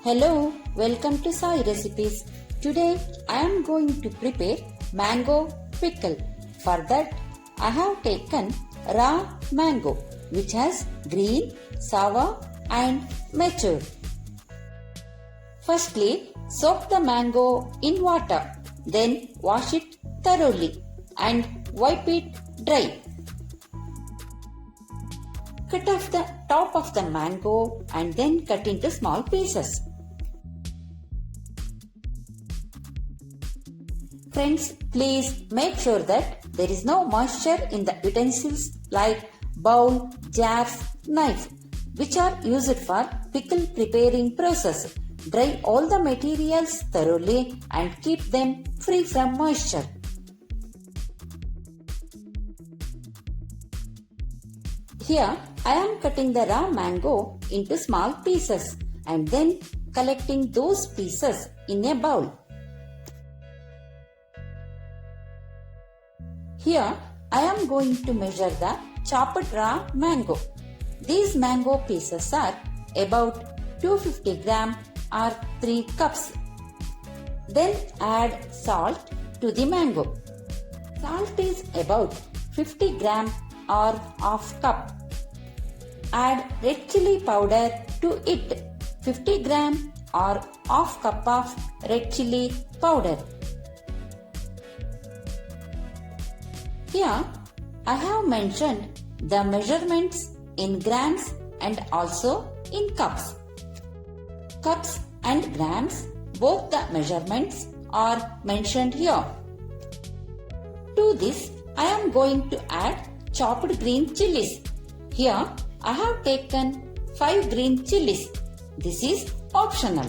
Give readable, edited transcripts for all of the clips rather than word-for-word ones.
Hello, welcome to Sai Recipes. Today I am going to prepare mango pickle. For that I have taken raw mango which has green, sour and mature. Firstly, soak the mango in water, then wash it thoroughly and wipe it dry. Cut off the top of the mango and then cut into small pieces. Friends, please make sure that there is no moisture in the utensils like bowl, jars, knife, which are used for pickle preparing process. Dry all the materials thoroughly and keep them free from moisture. Here I am cutting the raw mango into small pieces and then collecting those pieces in a bowl. Here I am going to measure the chopped raw mango. These mango pieces are about 250 gram or 3 cups. Then add salt to the mango. Salt is about 50 gram or half cup. Add red chilli powder to it, 50 gram or half cup of red chilli powder. Here I have mentioned the measurements in grams and also in cups. Cups and grams, both the measurements are mentioned here. To this I am going to add chopped green chillies. Here I have taken 5 green chillies. This is optional.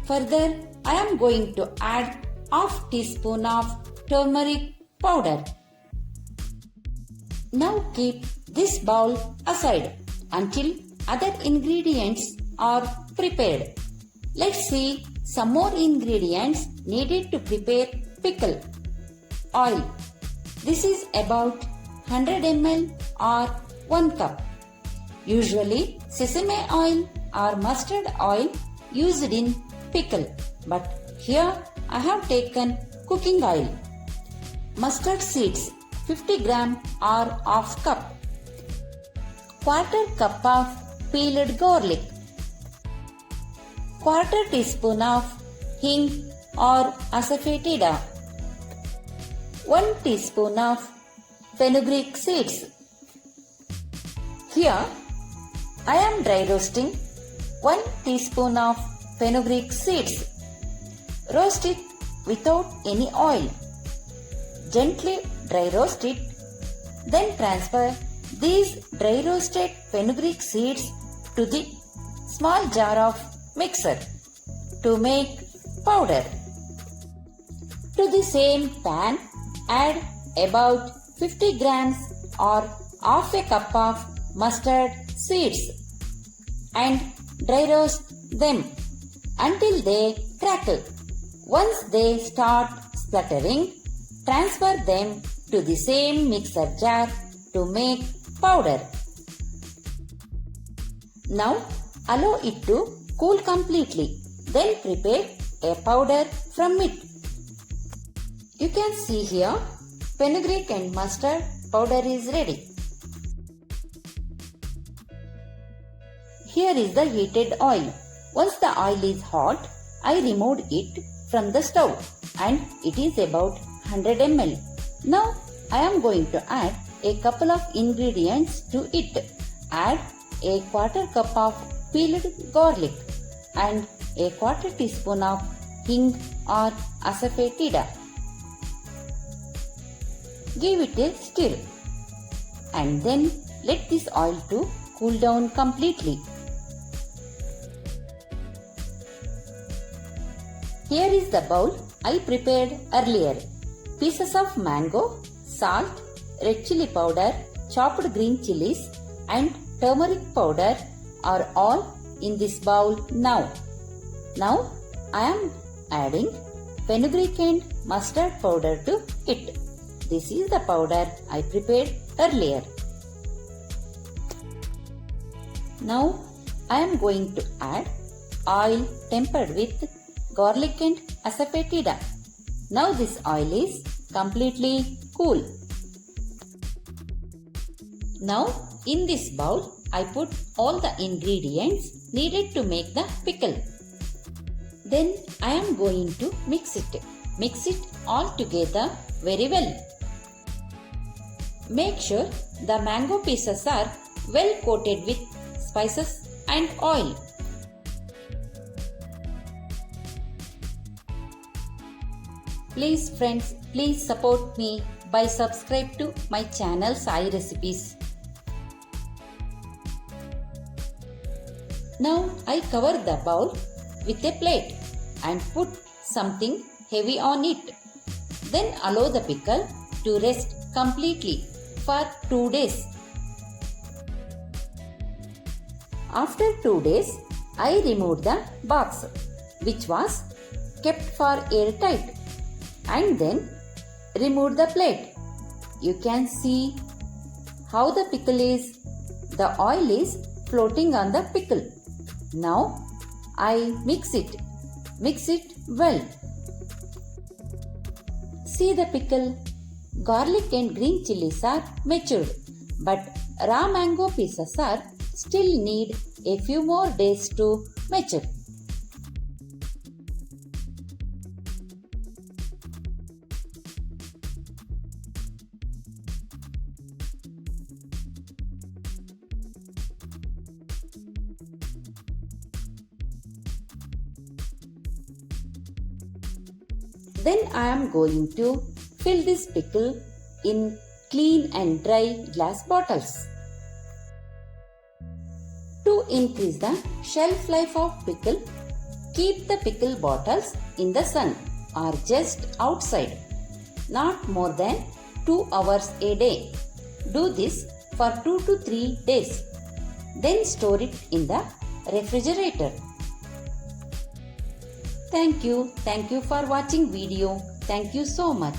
Further, I am going to add half teaspoon of turmeric powder. Now keep this bowl aside until other ingredients are prepared. Let's see some more ingredients needed to prepare pickle. Oil. This is about 100 ml or 1 cup. Usually sesame oil or mustard oil used in pickle, but here I have taken cooking oil. Mustard seeds 50 gram or half cup. Quarter cup of peeled garlic. Quarter teaspoon of hing or asafoetida. 1 teaspoon of fenugreek seeds. Here I am dry roasting 1 teaspoon of fenugreek seeds. Roast it without any oil. Gently dry roast it. Then transfer these dry roasted fenugreek seeds to the small jar of mixer to make powder. To the same pan add about 50 grams or half a cup of mustard seeds and dry roast them until they crackle. Once they start spluttering, transfer them to the same mixer jar to make powder. Now allow it to cool completely. Then prepare a powder from it. You can see here fenugreek and mustard powder is ready. Here is the heated oil. Once the oil is hot, I removed it from the stove and it is about 100 ml. Now I am going to add a couple of ingredients to it. Add a quarter cup of peeled garlic and a quarter teaspoon of hing or asafoetida. Give it a stir and then let this oil to cool down completely. Here is the bowl I prepared earlier. Pieces of mango, salt, red chilli powder, chopped green chilies and turmeric powder are all in this bowl now. Now I am adding fenugreek and mustard powder to it. This is the powder I prepared earlier. Now I am going to add oil tempered with garlic and asafoetida. Now this oil is completely cool. Now in this bowl I put all the ingredients needed to make the pickle. Then I am going to mix it. Mix it all together very well. Make sure the mango pieces are well coated with spices and oil. Please friends, please support me by subscribe to my channel Sai Recipes. Now I cover the bowl with a plate and put something heavy on it. Then allow the pickle to rest completely for 2 days. After 2 days, I removed the box which was kept for airtight and then removed the plate. You can see how the pickle is. The oil is floating on the pickle. Now I mix it well. See the pickle. Garlic and green chilies are matured, but raw mango pieces are still need a few more days to mature. Then I am going to fill this pickle in clean and dry glass bottles. To increase the shelf life of pickle, keep the pickle bottles in the sun or just outside, not more than 2 hours a day. Do this for 2 to 3 days. Then store it in the refrigerator. Thank you for watching video. Thank you so much.